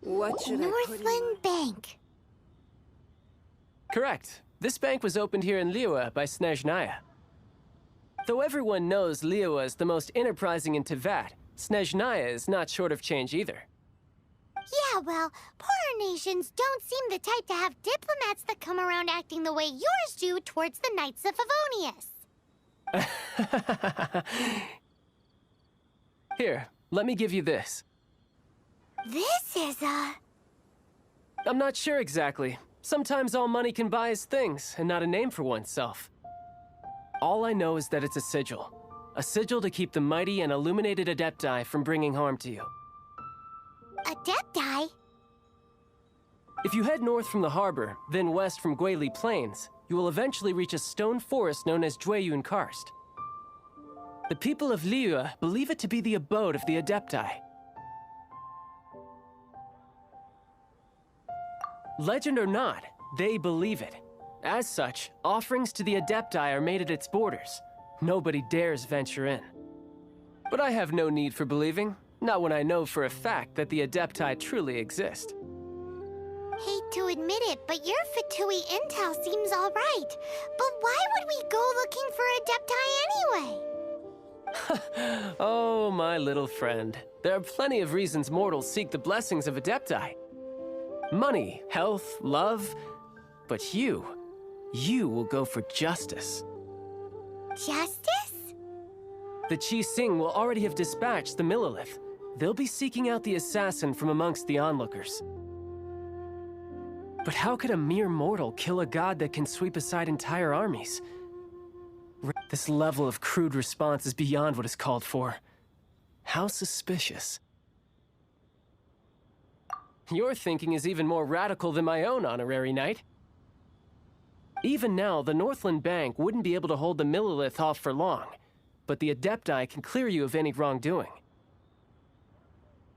What should I put in Northland Bank. Correct. This bank was opened here in Liyue by Snezhnaya. Though everyone knows Liyue is the most enterprising in Teyvat, Snezhnaya is not short of change either. Yeah, well, poorer nations don't seem the type to have diplomats that come around acting the way yours do towards the Knights of Favonius. Here, let me give you this. This is I'm not sure exactly. Sometimes all money can buy is things, and not a name for oneself. All I know is that it's a sigil. A sigil to keep the mighty and illuminated Adepti from bringing harm to you. Adepti? If you head north from the harbor, then west from Guili Plains, you will eventually reach a stone forest known as Jueyun Karst. The people of Liyue believe it to be the abode of the Adepti. Legend or not, they believe it. As such, offerings to the Adepti are made at its borders. Nobody dares venture in. But I have no need for believing, not when I know for a fact that the Adepti truly exist. Hate to admit it, but your Fatui intel seems all right. But why would we go looking for Adepti anyway? Oh, my little friend. There are plenty of reasons mortals seek the blessings of Adepti. Money, health, love. But you will go for justice. Justice? The Chi Sing will already have dispatched the Millilith. They'll be seeking out the assassin from amongst the onlookers. But how could a mere mortal kill a god that can sweep aside entire armies? This level of crude response is beyond what is called for. How suspicious. Your thinking is even more radical than my own, honorary knight. Even now, the Northland Bank wouldn't be able to hold the Millilith off for long, but the Adepti can clear you of any wrongdoing.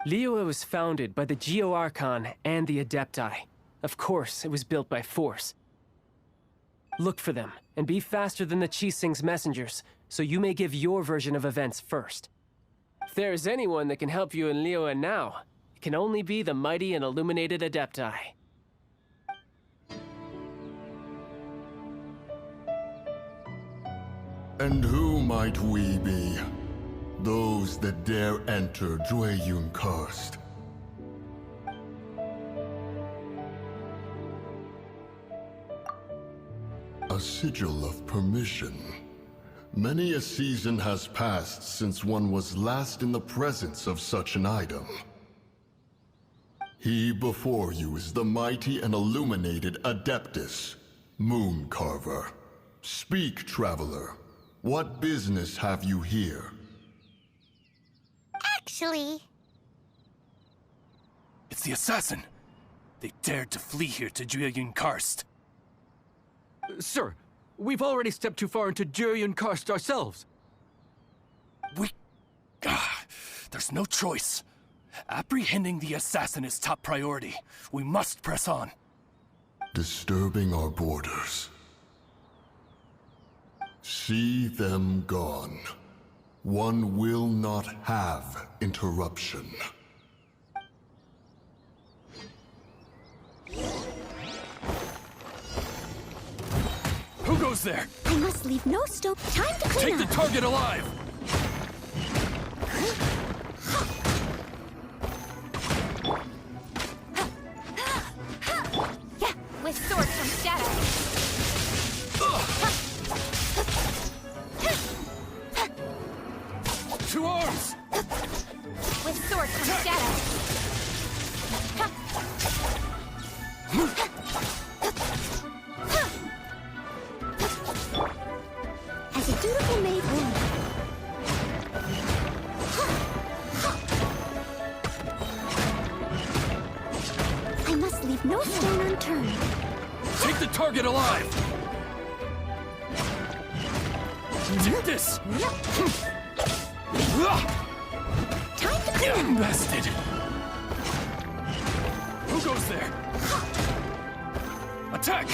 Liyue was founded by the Geo-Archon and the Adepti. Of course, it was built by force. Look for them, and be faster than the Chi Sing's messengers, so you may give your version of events first. If there is anyone that can help you in Liyue now, it can only be the mighty and illuminated Adepti. And who might we be? Those that dare enter Jueyun Karst. A sigil of permission. Many a season has passed since one was last in the presence of such an item. He before you is the mighty and illuminated Adeptus, Moon Carver. Speak, traveler. What business have you here? Actually... It's the assassin! They dared to flee here to Jueyun Karst. Sir, we've already stepped too far into Jueyun Karst ourselves. There's no choice. Apprehending the assassin is top priority. We must press on. Disturbing our borders. See them gone. One will not have interruption. Who goes there? I must leave no stone. Time to clean Take up. the target alive! Yeah, with sword from shadow. Two arms! With sword from shadow. As a dutiful maid woman. I must leave no stone unturned. Take the target alive! Take this! Time to clean up. Bested! Who goes there? Attack!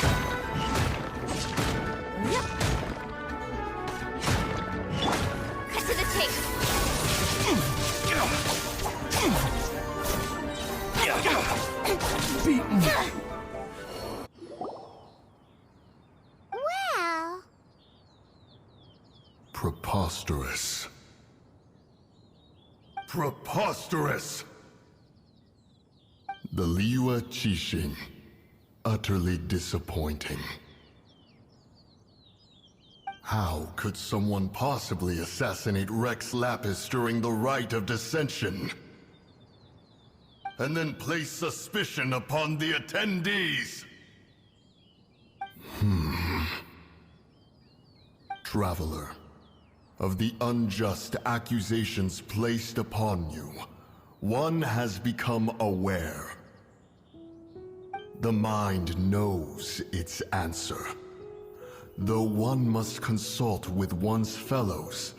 Cut to the chase. beaten. Well... Preposterous. Preposterous! The Liua Qixing. Utterly disappointing. How could someone possibly assassinate Rex Lapis during the Rite of Dissension? And then place suspicion upon the attendees? Traveler, of the unjust accusations placed upon you, one has become aware. The mind knows its answer, though one must consult with one's fellows,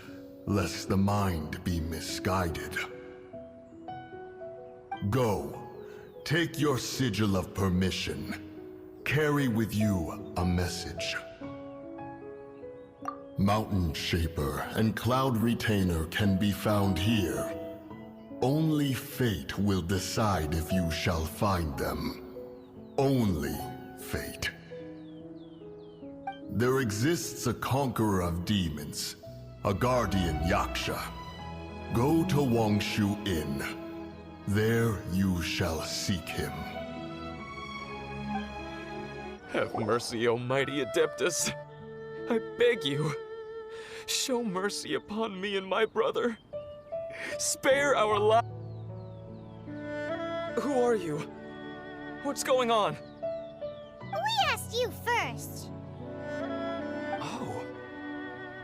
lest the mind be misguided. Go, take your sigil of permission. Carry with you a message. Mountain Shaper and Cloud Retainer can be found here. Only fate will decide if you shall find them. Only fate. There exists a conqueror of demons, a guardian Yaksha. Go to Wangshu Inn. There you shall seek him. Have mercy, O mighty Adeptus. I beg you, show mercy upon me and my brother. Spare our lives. Who are you? What's going on? We asked you first. Oh.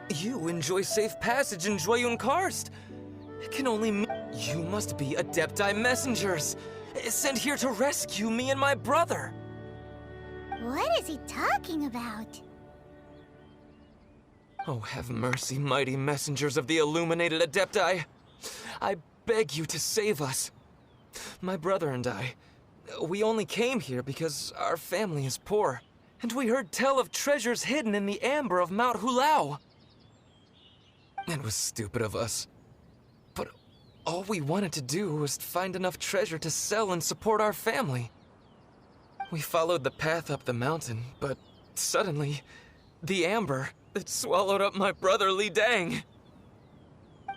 You enjoy safe passage in Joyun Karst. It can only mean you must be Adepti messengers, sent here to rescue me and my brother. What is he talking about? Oh, have mercy, mighty messengers of the illuminated Adepti. I beg you to save us. My brother and I, we only came here because our family is poor, and we heard tell of treasures hidden in the amber of Mount Hulao. It was stupid of us, but all we wanted to do was find enough treasure to sell and support our family. We followed the path up the mountain, but suddenly, the amber, it swallowed up my brother Li Dang.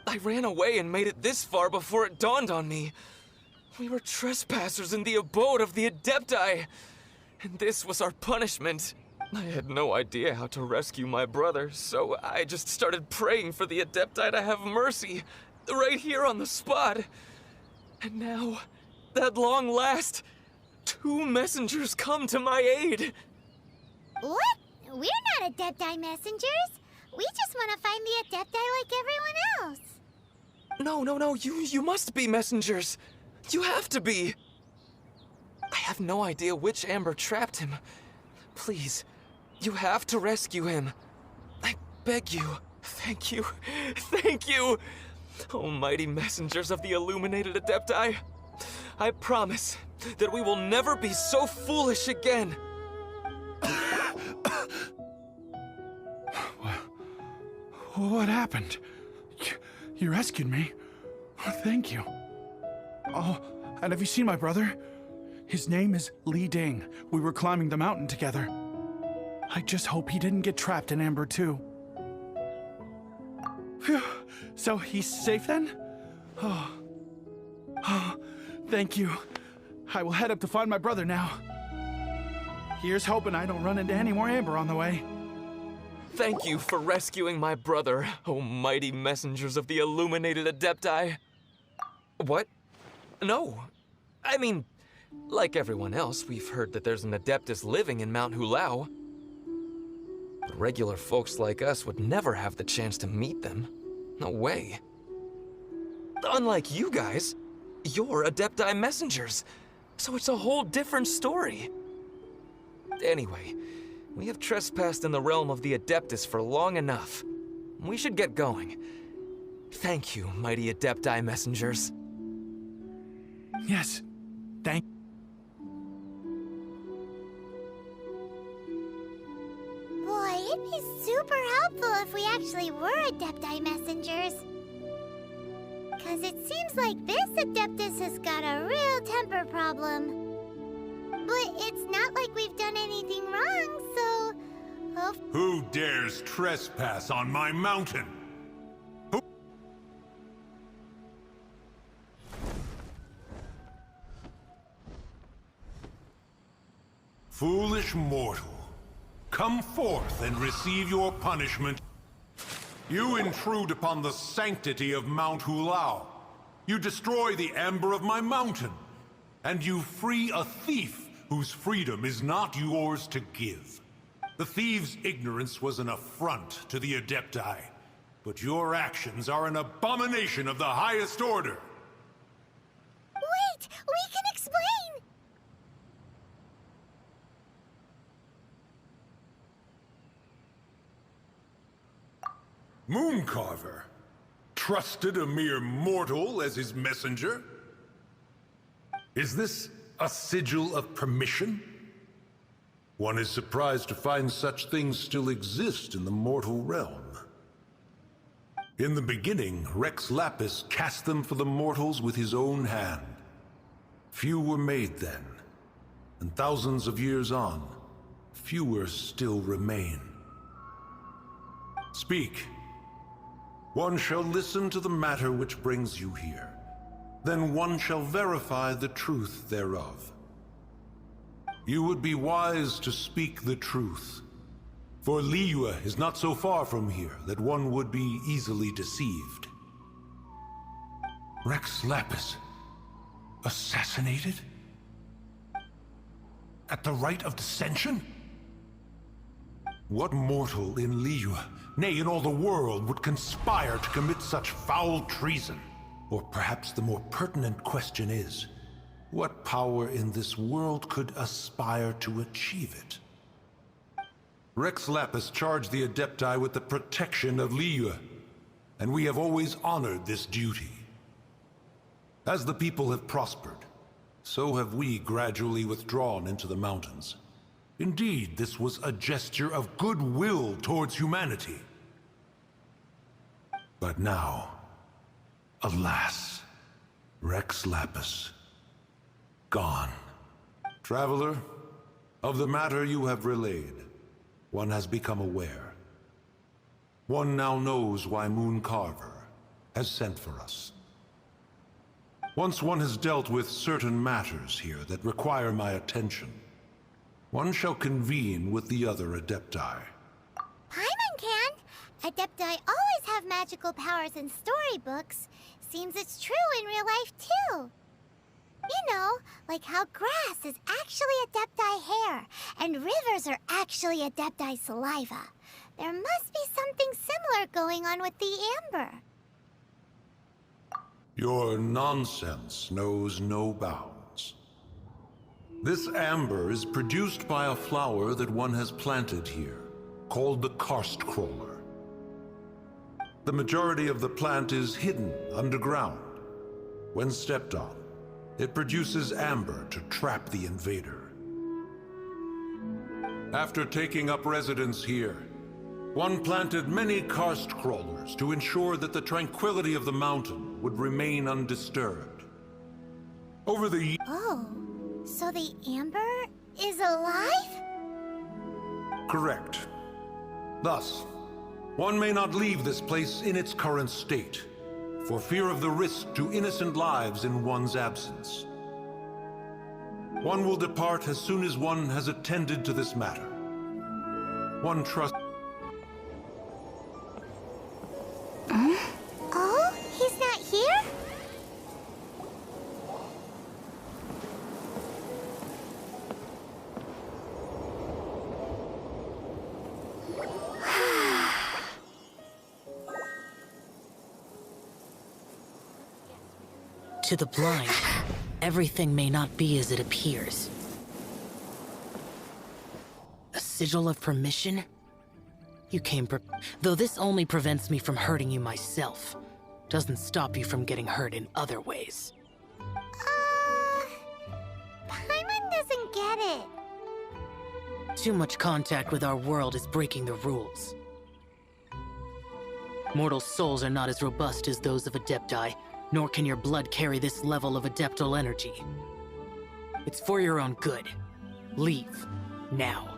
I ran away and made it this far before it dawned on me. We were trespassers in the abode of the Adepti, and this was our punishment. I had no idea how to rescue my brother, so I just started praying for the Adepti to have mercy, right here on the spot. And now, at long last, 2 messengers come to my aid. What? We're not Adepti messengers. We just want to find the Adepti like everyone else. No, you must be messengers. You have to be. I have no idea which amber trapped him. Please, you have to rescue him. I beg you. Thank you. Thank you. Oh, mighty messengers of the illuminated Adepti. I promise that we will never be so foolish again. What happened? You rescued me. Thank you. Oh, and have you seen my brother? His name is Li Ding. We were climbing the mountain together. I just hope he didn't get trapped in Amber too. Phew. So he's safe then? Oh, thank you. I will head up to find my brother now. Here's hoping I don't run into any more Amber on the way. Thank you for rescuing my brother, oh mighty messengers of the illuminated Adepti. What? No. I mean, like everyone else, we've heard that there's an Adeptus living in Mount Hulao. But regular folks like us would never have the chance to meet them. No way. Unlike you guys, you're Adepti messengers, so it's a whole different story. Anyway, we have trespassed in the realm of the Adeptus for long enough. We should get going. Thank you, mighty Adepti messengers. Yes, thank. Boy, it'd be super helpful if we actually were Adepti messengers. Cause it seems like this Adeptus has got a real temper problem. not like we've done anything wrong, so... Who dares trespass on my mountain? Foolish mortal, come forth and receive your punishment. You intrude upon the sanctity of Mount Hulao. You destroy the amber of my mountain. And you free a thief whose freedom is not yours to give. The thief's ignorance was an affront to the Adepti, but your actions are an abomination of the highest order. Wait! We can explain! Mooncarver trusted a mere mortal as his messenger? Is this a sigil of permission? One is surprised to find such things still exist in the mortal realm. In the beginning, Rex Lapis cast them for the mortals with his own hand. Few were made then, and thousands of years on, fewer still remain. Speak. One shall listen to the matter which brings you here. Then one shall verify the truth thereof. You would be wise to speak the truth, for Liyue is not so far from here that one would be easily deceived. Rex Lapis, assassinated? At the rite of dissension? What mortal in Liyue, nay, in all the world, would conspire to commit such foul treason? Or perhaps the more pertinent question is, what power in this world could aspire to achieve it? Rex Lapis charged the Adepti with the protection of Liyue, and we have always honored this duty. As the people have prospered, so have we gradually withdrawn into the mountains. Indeed, this was a gesture of goodwill towards humanity. But now, alas, Rex Lapis, gone. Traveler, of the matter you have relayed, one has become aware. One now knows why Mooncarver has sent for us. Once one has dealt with certain matters here that require my attention, one shall convene with the other Adepti. Paimon can! Adepti always have magical powers in storybooks. Seems it's true in real life, too. You know, like how grass is actually Adepti hair, and rivers are actually Adepti saliva. There must be something similar going on with the amber. Your nonsense knows no bounds. This amber is produced by a flower that one has planted here, called the karst crawler. The majority of the plant is hidden underground. When stepped on, it produces amber to trap the invader. After taking up residence here, one planted many karst crawlers to ensure that the tranquility of the mountain would remain undisturbed. Over the years... Oh, so the amber is alive? Correct. Thus, one may not leave this place in its current state, for fear of the risk to innocent lives in one's absence. One will depart as soon as one has attended to this matter. One trusts... Oh, he's not here? To the blind, everything may not be as it appears. A sigil of permission? You came though this only prevents me from hurting you myself. Doesn't stop you from getting hurt in other ways. Paimon doesn't get it. Too much contact with our world is breaking the rules. Mortal souls are not as robust as those of Adepti, nor can your blood carry this level of adeptal energy. It's for your own good. Leave. Now.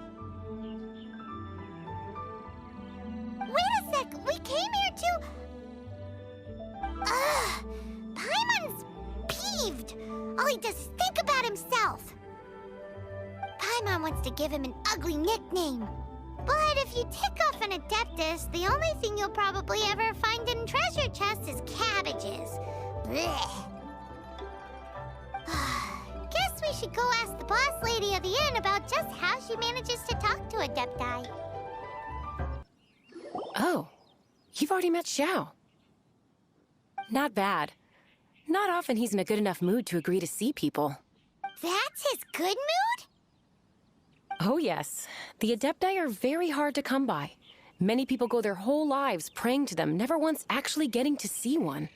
Wait a sec, we came here to... Ugh! Paimon's peeved. All he does is think about himself. Paimon wants to give him an ugly nickname. But if you tick off an Adeptus, the only thing you'll probably ever find in treasure chests is cabbages. Blech. Guess we should go ask the boss lady of the inn about just how she manages to talk to Adepti. Oh, you've already met Xiao. Not bad. Not often he's in a good enough mood to agree to see people. That's his good mood? Oh yes, the Adepti are very hard to come by. Many people go their whole lives praying to them, never once actually getting to see one.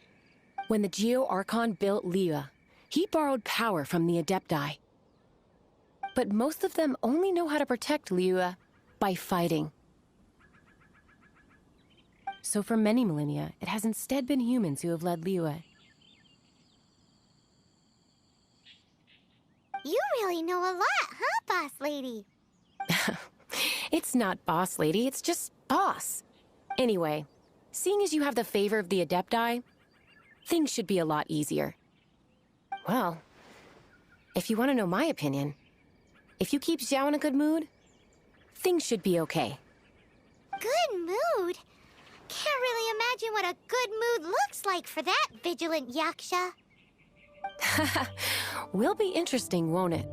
When the Geo Archon built Liyue, he borrowed power from the Adepti. But most of them only know how to protect Liyue by fighting. So for many millennia, it has instead been humans who have led Liyue. You really know a lot, huh, boss lady? It's not boss lady, it's just boss. Anyway, seeing as you have the favor of the Adepti, things should be a lot easier. Well, if you want to know my opinion, if you keep Xiao in a good mood, things should be okay. Good mood? Can't really imagine what a good mood looks like for that vigilant yaksha. Will be interesting, won't it?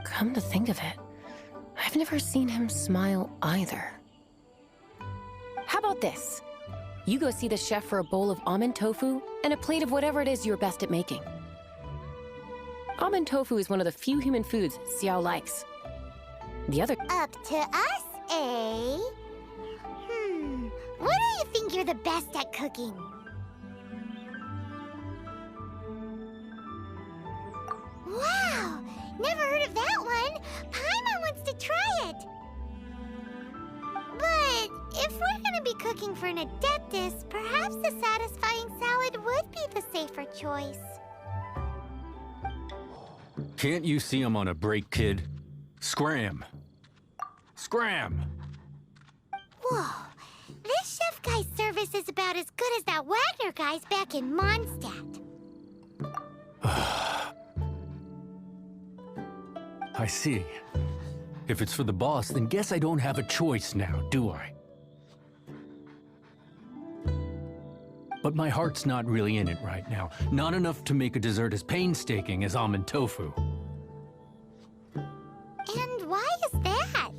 Come to think of it, I've never seen him smile either. How about this? You go see the chef for a bowl of almond tofu and a plate of whatever it is you're best at making. Almond tofu is one of the few human foods Xiao likes. The other... Up to us, eh? What do you think you're the best at cooking? Wow! Never heard of that one! Paimon wants to try it! But if we're gonna be cooking for an Adeptus, perhaps a satisfying salad would be the safer choice. Can't you see I'm on a break, kid? Scram! Scram! Whoa! This chef guy's service is about as good as that Wagner guy's back in Mondstadt. I see. If it's for the boss, then guess I don't have a choice now, do I? But my heart's not really in it right now. Not enough to make a dessert as painstaking as almond tofu. And why is that?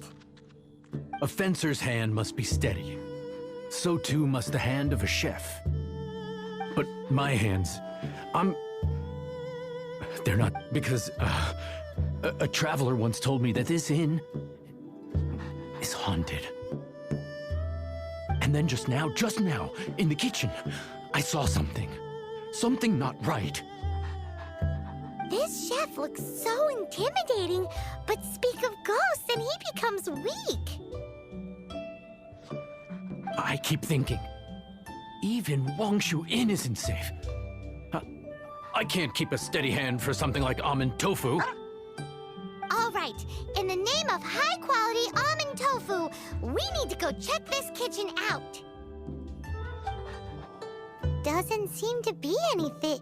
A fencer's hand must be steady. So too must the hand of a chef. But my hands, they're not, because a traveler once told me that this inn is haunted. And then just now, in the kitchen, I saw something. Something not right. This chef looks so intimidating, but speak of ghosts and he becomes weak. I keep thinking, even Wangshu Inn isn't safe. I can't keep a steady hand for something like almond tofu. All right, in the name of high-quality almond tofu, we need to go check this kitchen out. Doesn't seem to be anything.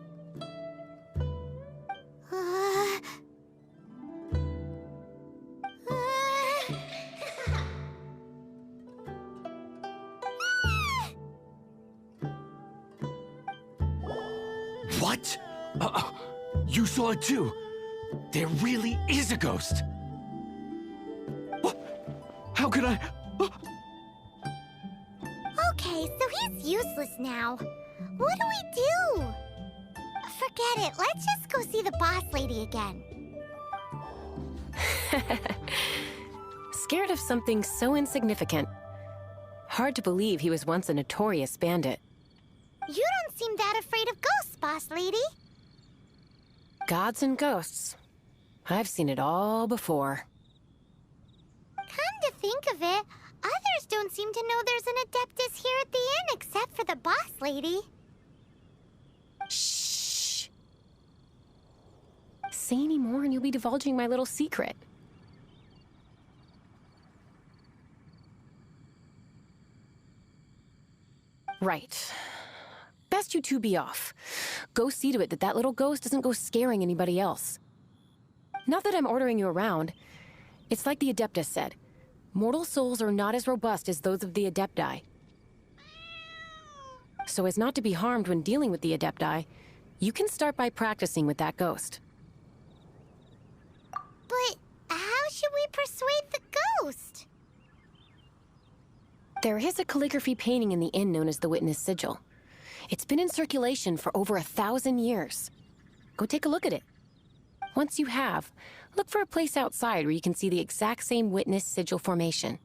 What? You saw it too? There really is a ghost. What? How could I? Okay, so he's useless now. What do we do? Forget it. Let's just go see the boss lady again. Scared of something so insignificant. Hard to believe he was once a notorious bandit. You don't seem that afraid of ghosts, boss lady. Gods and ghosts. I've seen it all before. Come to think of it, others don't seem to know there's an Adeptus here at the inn except for the boss lady. Shh. say any more and you'll be divulging my little secret. Right. Best you two be off. Go see to it that that little ghost doesn't go scaring anybody else. Not that I'm ordering you around. It's like the Adeptus said. Mortal souls are not as robust as those of the Adepti. So as not to be harmed when dealing with the Adepti, you can start by practicing with that ghost. But how should we persuade the ghost? There is a calligraphy painting in the inn known as the Witness Sigil. It's been in circulation for over 1,000 years. Go take a look at it. Once you have, look for a place outside where you can see the exact same Witness Sigil formation.